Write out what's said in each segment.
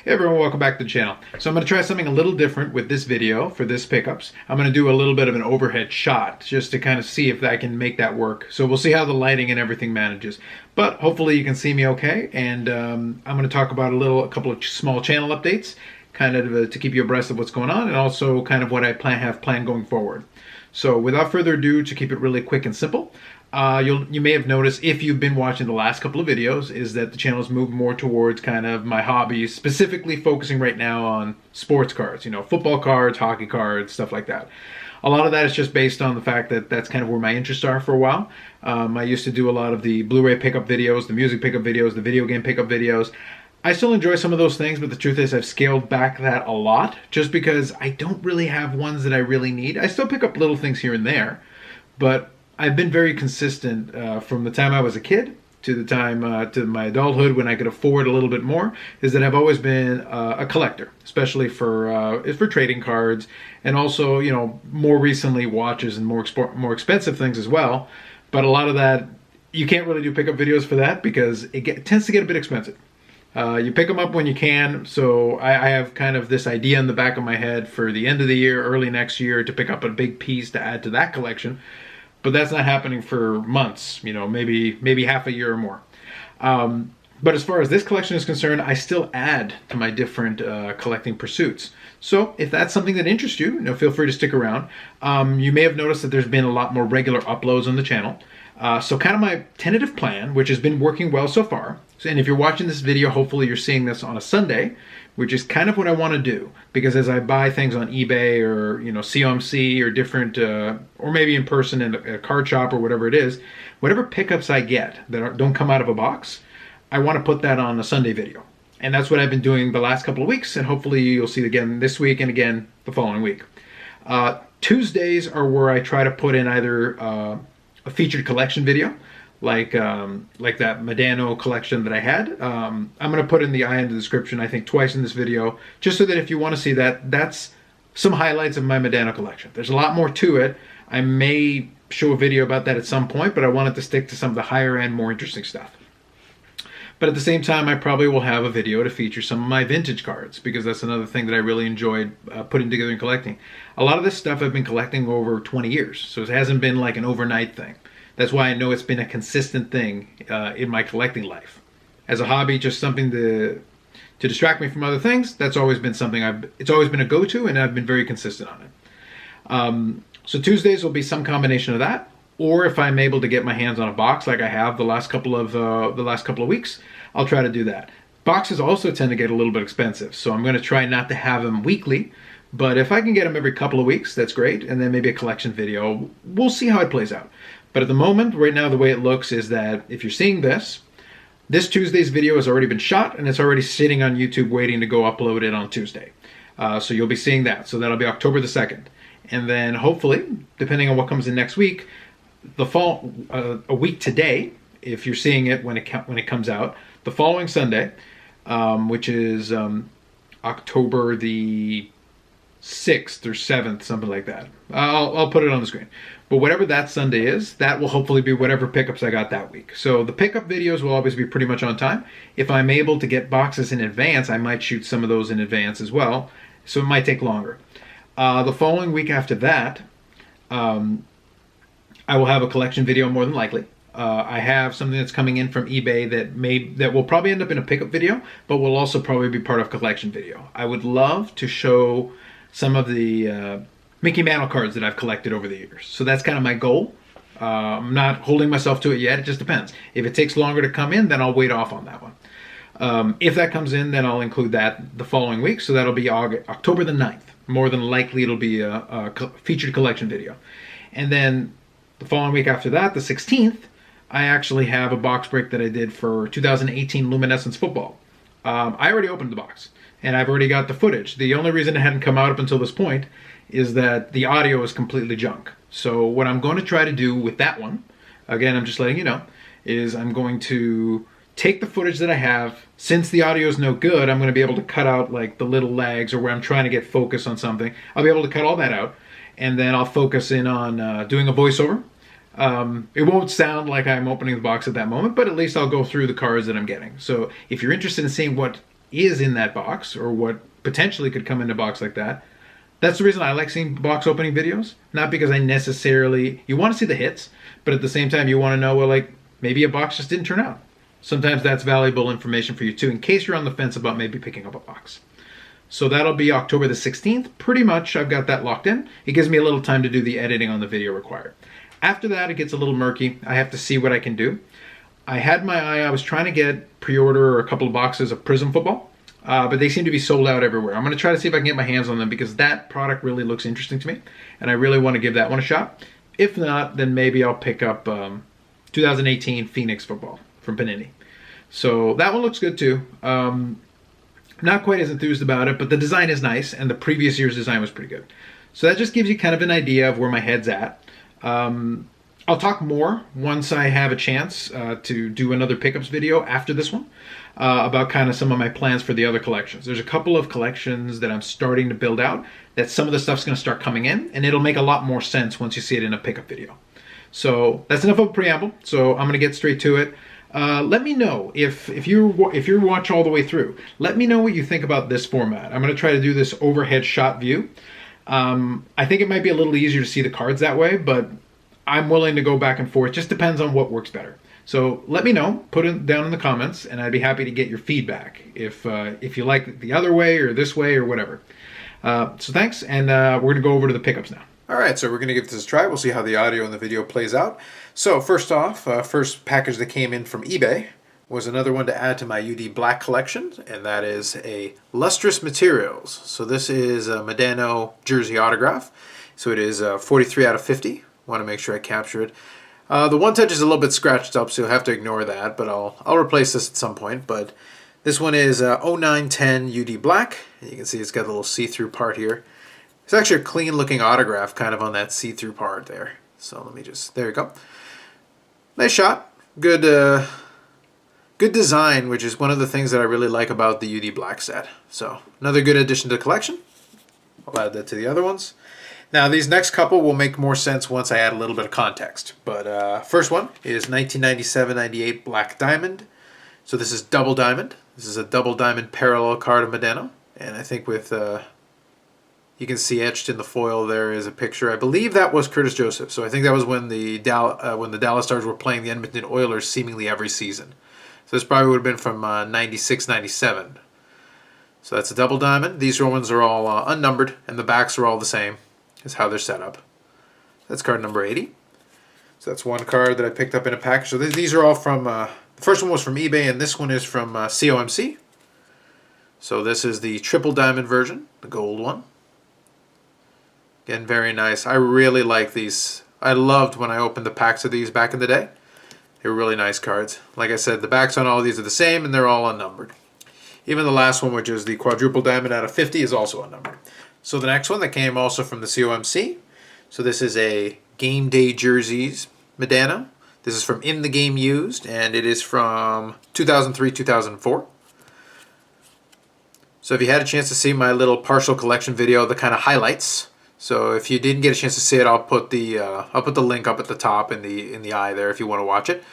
Hey everyone, welcome back to the channel. So I'm going to try something a little different with this video for this pickups. I'm going to do a little bit of an overhead shot just to kind of see if I can make that work. So we'll see how the lighting and everything manages. But hopefully you can see me okay. And I'm going to talk about a couple of small channel updates, kind of to keep you abreast of what's going on, and also kind of what I have planned going forward. So without further ado, to keep it really quick and simple, you may have noticed, if you've been watching the last couple of videos, is that the channel has moved more towards kind of my hobbies, specifically focusing right now on sports cards, football cards, hockey cards, stuff like that. A lot of that is just based on the fact that that's kind of where my interests are for a while. I used to do a lot of the Blu-ray pickup videos, the music pickup videos, the video game pickup videos. I still enjoy some of those things, but the truth is I've scaled back that a lot just because I don't really have ones that I really need. I still pick up little things here and there, but I've been very consistent from the time I was a kid to the time to my adulthood when I could afford a little bit more, is that I've always been a collector, especially for trading cards, and also, more recently watches and more expensive things as well. But a lot of that, you can't really do pickup videos for that because it tends to get a bit expensive. You pick them up when you can, so I have kind of this idea in the back of my head for the end of the year, early next year, to pick up a big piece to add to that collection. But that's not happening for months, maybe half a year or more. But as far as this collection is concerned, I still add to my different collecting pursuits. So if that's something that interests you, feel free to stick around. You may have noticed that there's been a lot more regular uploads on the channel. So kind of my tentative plan, which has been working well so far, and if you're watching this video, hopefully you're seeing this on a Sunday, which is kind of what I want to do, because as I buy things on eBay or COMC or different, or maybe in person in a card shop or whatever it is, whatever pickups I get that don't come out of a box, I want to put that on a Sunday video. And that's what I've been doing the last couple of weeks, and hopefully you'll see it again this week and again the following week. Tuesdays are where I try to put in either a featured collection video, like that Modano collection that I had. I'm going to put in the eye in the description, I think twice in this video, just so that if you want to see that, that's some highlights of my Modano collection. There's a lot more to it. I may show a video about that at some point, but I wanted to stick to some of the higher end, more interesting stuff. But at the same time, I probably will have a video to feature some of my vintage cards, because that's another thing that I really enjoyed putting together and collecting. A lot of this stuff I've been collecting over 20 years, so it hasn't been like an overnight thing. That's why I know it's been a consistent thing in my collecting life. As a hobby, just something to distract me from other things, that's always been something it's always been a go-to, and I've been very consistent on it. So Tuesdays will be some combination of that, or if I'm able to get my hands on a box like I have the last couple of weeks, I'll try to do that. Boxes also tend to get a little bit expensive, so I'm going to try not to have them weekly, but if I can get them every couple of weeks, that's great, and then maybe a collection video. We'll see how it plays out. But at the moment, right now, the way it looks is that if you're seeing this Tuesday's video has already been shot, and it's already sitting on YouTube waiting to go upload it on Tuesday. So you'll be seeing that. So that'll be October the 2nd. And then hopefully, depending on what comes in next week, a week today, if you're seeing it when it comes out, the following Sunday, which is October the 6th or 7th, something like that. I'll put it on the screen. But whatever that Sunday is, that will hopefully be whatever pickups I got that week. So the pickup videos will always be pretty much on time. If I'm able to get boxes in advance, I might shoot some of those in advance as well. So it might take longer. The following week after that, I will have a collection video more than likely. I have something that's coming in from eBay that will probably end up in a pickup video, but will also probably be part of a collection video. I would love to show some of the Mickey Mantle cards that I've collected over the years. So that's kind of my goal. I'm not holding myself to it yet. It just depends. If it takes longer to come in, then I'll wait off on that one. If that comes in, then I'll include that the following week. So that'll be October the 9th. More than likely, it'll be a featured collection video. And then the following week after that, the 16th, I actually have a box break that I did for 2018 Luminescence football. I already opened the box, and I've already got the footage. The only reason it hadn't come out up until this point is that the audio is completely junk. So what I'm going to try to do with that one, again, I'm just letting you know, is I'm going to take the footage that I have. Since the audio is no good, I'm going to be able to cut out like the little lags or where I'm trying to get focus on something. I'll be able to cut all that out, and then I'll focus in on doing a voiceover. It won't sound like I'm opening the box at that moment, but at least I'll go through the cards that I'm getting. So if you're interested in seeing what is in that box or what potentially could come in a box like that. That's the reason I like seeing box opening videos. Not because I necessarily, you want to see the hits, but at the same time you want to know, well, like maybe a box just didn't turn out. Sometimes that's valuable information for you too, in case you're on the fence about maybe picking up a box. So that'll be October the 16th. Pretty much I've got that locked in. It gives me a little time to do the editing on the video required. After that, it gets a little murky. I have to see what I can do. I had my eye, I was trying to get pre-order a couple of boxes of Prism Football, but they seem to be sold out everywhere. I'm going to try to see if I can get my hands on them because that product really looks interesting to me, and I really want to give that one a shot. If not, then maybe I'll pick up 2018 Phoenix Football from Panini. So that one looks good too. Not quite as enthused about it, but the design is nice, and the previous year's design was pretty good. So that just gives you kind of an idea of where my head's at. I'll talk more once I have a chance to do another pickups video after this one about kind of some of my plans for the other collections. There's a couple of collections that I'm starting to build out that some of the stuff's going to start coming in, and it'll make a lot more sense once you see it in a pickup video. So that's enough of a preamble, so I'm going to get straight to it. Let me know if you watch all the way through. Let me know what you think about this format. I'm going to try to do this overhead shot view. I think it might be a little easier to see the cards that way, but I'm willing to go back and forth. Just depends on what works better. So let me know. Put it down in the comments, and I'd be happy to get your feedback if you like the other way or this way or whatever. So thanks, and we're going to go over to the pickups now. All right, so we're going to give this a try. We'll see how the audio and the video plays out. So first off, first package that came in from eBay was another one to add to my UD Black collection, and that is a Lustrous Materials. So this is a Modano jersey autograph. So it is 43 out of 50. Want to make sure I capture it. The one touch is a little bit scratched up, so you'll have to ignore that, but I'll replace this at some point. But this one is 0910 UD Black. You can see it's got a little see-through part here. It's actually a clean looking autograph kind of on that see-through part there. So let me just, there you go. Nice shot. Good good design, which is one of the things that I really like about the UD Black set. So another good addition to the collection. I'll add that to the other ones. Now these next couple will make more sense once I add a little bit of context. But first one is 1997-98 Black Diamond. So this is double diamond. This is a double diamond parallel card of Modano. And I think with... you can see etched in the foil there is a picture. I believe that was Curtis Joseph. So I think that was when the Dallas Stars were playing the Edmonton Oilers seemingly every season. So this probably would have been from 96, 97. So that's a double diamond. These ones are all unnumbered, and the backs are all the same as how they're set up. That's card number 80. So that's one card that I picked up in a package. So these are all from, the first one was from eBay, and this one is from COMC. So this is the triple diamond version, the gold one. Again, very nice. I really like these. I loved when I opened the packs of these back in the day. They were really nice cards. Like I said, the backs on all of these are the same, and they're all unnumbered. Even the last one, which is the quadruple diamond out of 50, is also unnumbered. So the next one that came also from the COMC. So this is a Game Day Jerseys Modano. This is from In the Game Used, and it is from 2003-2004. So if you had a chance to see my little partial collection video, the kind of highlights. So if you didn't get a chance to see it, I'll put the link up at the top in the eye there if you want to watch it.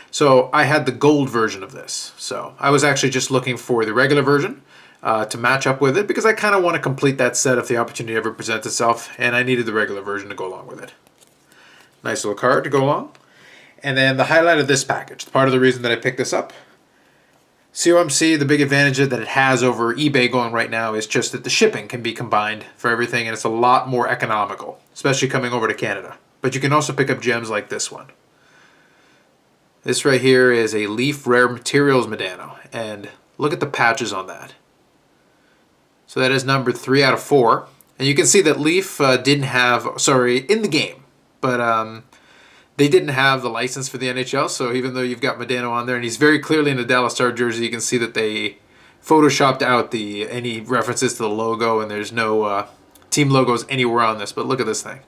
So I had the gold version of this. So I was actually just looking for the regular version to match up with it because I kind of want to complete that set if the opportunity ever presents itself, and I needed the regular version to go along with it. Nice little card to go along. And then the highlight of this package, part of the reason that I picked this up, COMC, the big advantage that it has over eBay going right now is just that the shipping can be combined for everything, and it's a lot more economical, especially coming over to Canada. But you can also pick up gems like this one. This right here is a Leaf Rare Materials Modano, and look at the patches on that. So that is numbered 3 out of 4. And you can see that Leaf didn't have, in the game, but they didn't have the license for the NHL, so even though you've got Modano on there, and he's very clearly in a Dallas Star jersey, you can see that they photoshopped out any references to the logo, and there's no team logos anywhere on this, but look at this thing.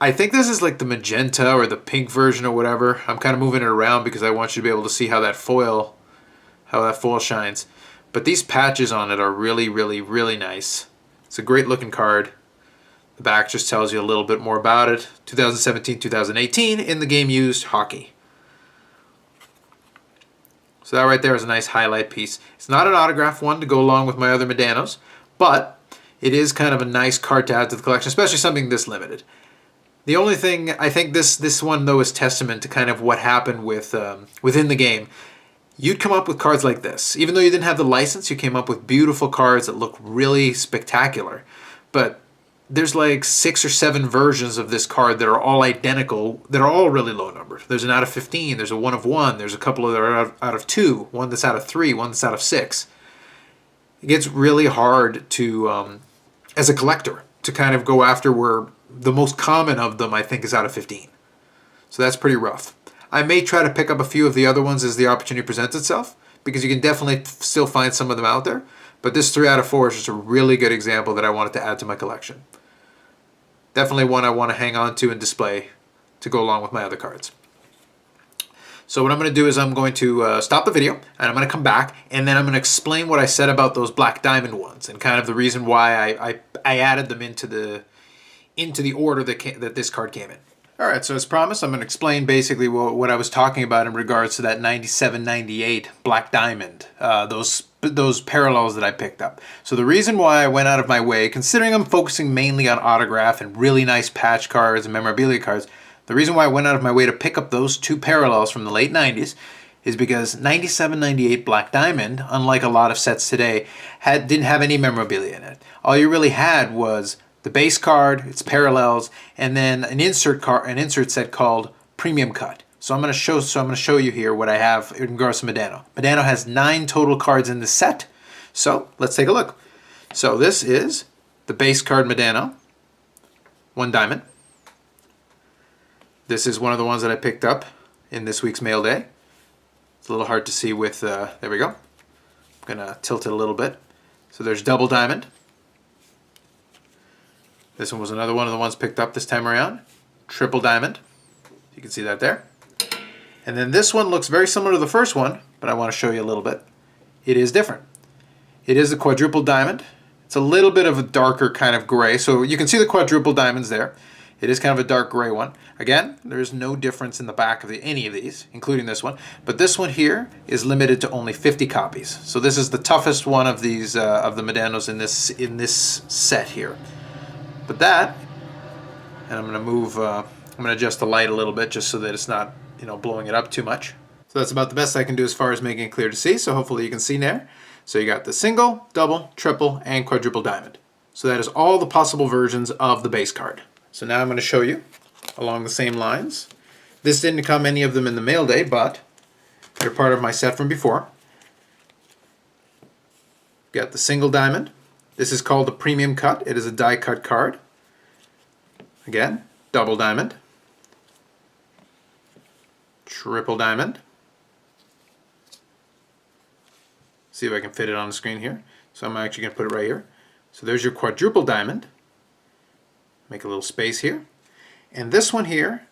I think this is like the magenta or the pink version or whatever. I'm kind of moving it around because I want you to be able to see how that foil shines. But these patches on it are really, really, really nice. It's a great looking card. The back just tells you a little bit more about it. 2017-2018 In the Game Used hockey. So that right there is a nice highlight piece. It's not an autograph one to go along with my other Modanos, but it is kind of a nice card to add to the collection, especially something this limited. The only thing, I think this one, though, is testament to kind of what happened with within the game. You'd come up with cards like this. Even though you didn't have the license, you came up with beautiful cards that look really spectacular. But there's like 6 or 7 versions of this card that are all identical, that are all really low numbered. There's an out of 15, there's a 1 of 1, there's a couple that are out of 2, one that's out of 3, one that's out of 6. It gets really hard to, as a collector, to kind of go after where the most common of them, I think, is out of 15. So that's pretty rough. I may try to pick up a few of the other ones as the opportunity presents itself, because you can definitely still find some of them out there. But this 3 out of 4 is just a really good example that I wanted to add to my collection. Definitely one I want to hang on to and display to go along with my other cards. So what I'm going to do is I'm going to stop the video, and I'm going to come back, and then I'm going to explain what I said about those black diamond ones, and kind of the reason why I added them into the order that this card came in. Alright, so as promised, I'm going to explain basically what I was talking about in regards to that 97-98 black diamond, those parallels that I picked up. So the reason why I went out of my way, considering I'm focusing mainly on autograph and really nice patch cards and memorabilia cards, the reason why I went out of my way to pick up those 2 parallels from the late 90s is because 97-98 black diamond, unlike a lot of sets today, didn't have any memorabilia in it. All you really had was the base card, its parallels, and then an insert set called Premium Cut. So I'm going to show you here what I have in regards to Modano. Modano has 9 total cards in the set. So let's take a look. So this is the base card Modano, 1 diamond. This is one of the ones that I picked up in this week's mail day. It's a little hard to see with, there we go. I'm going to tilt it a little bit. So there's double diamond. This one was another one of the ones picked up this time around. Triple diamond. You can see that there. And then this one looks very similar to the first one, but I want to show you a little bit. It is different. It is the quadruple diamond. It's a little bit of a darker kind of gray. So you can see the quadruple diamonds there. It is kind of a dark gray one. Again, there's no difference in the back of any of these, including this one. But this one here is limited to only 50 copies. So this is the toughest one of these of the Modanos in this set here. But that, and I'm going to move, I'm going to adjust the light a little bit just so that it's not, blowing it up too much. So that's about the best I can do as far as making it clear to see. So hopefully you can see there. So you got the single, double, triple, and quadruple diamond. So that is all the possible versions of the base card. So now I'm going to show you along the same lines. This didn't come any of them in the mail day, but they're part of my set from before. Got the single diamond. This is called the Premium Cut. It is a die cut card. Again, double diamond. Triple diamond. See if I can fit it on the screen here. So I'm actually going to put it right here. So there's your quadruple diamond. Make a little space here. And this one here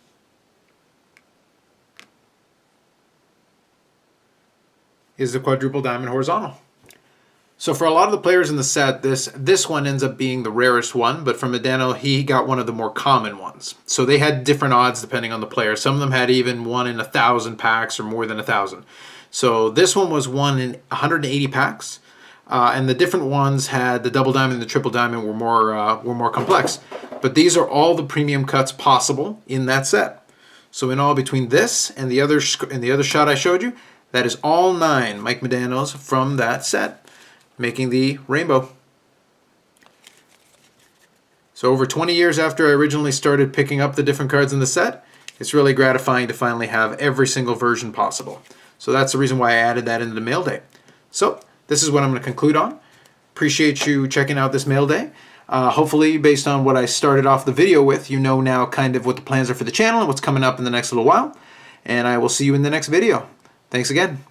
is the quadruple diamond horizontal. So for a lot of the players in the set, this one ends up being the rarest one, but for Modano, he got one of the more common ones. So they had different odds depending on the player. Some of them had even 1 in 1,000 packs or more than 1,000. So this one was 1 in 180 packs, and the different ones had the double diamond and the triple diamond were more complex. But these are all the premium cuts possible in that set. So in all, between this and the other shot I showed you, that is all 9 Mike Modanos from that set, making the rainbow. So over 20 years after I originally started picking up the different cards in the set, it's really gratifying to finally have every single version possible. So that's the reason why I added that into the mail day. So this is what I'm going to conclude on. Appreciate you checking out this mail day. Hopefully, based on what I started off the video with, you know now kind of what the plans are for the channel and what's coming up in the next little while. And I will see you in the next video. Thanks again.